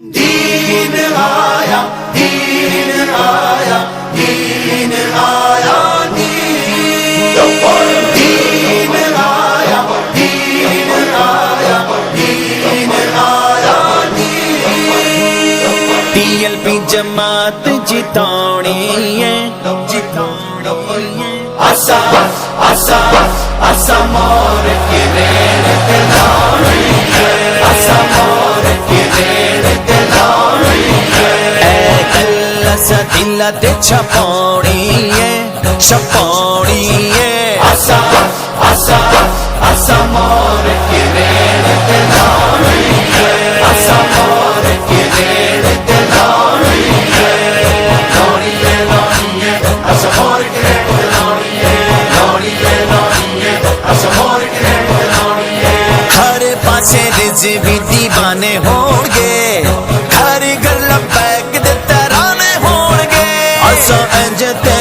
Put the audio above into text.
दीन आया, दीन आया, दीन आया, दीन आया, दीन आया, दीन आया, TLP जमात जितानी है, जितानी है। आसा आसा आसा मोर की रेण ते लानी है, आसा मोर की रेण ते लानी है। गल्ला सा दिला ते छपानी है, छपानी है। आसा आसा आसा मोर की रेण ते लानी है, आसा मोर की रेण ते लानी है। लानी है, लानी है, आसा मोर की रेण ते लानी है, लानी है, लानी है, आसा मोर की रेण ते लानी है। हर पासे रिज़वी दीवाने होंगे, हर घर लबैक दे तराने होंगे। असा इंज ते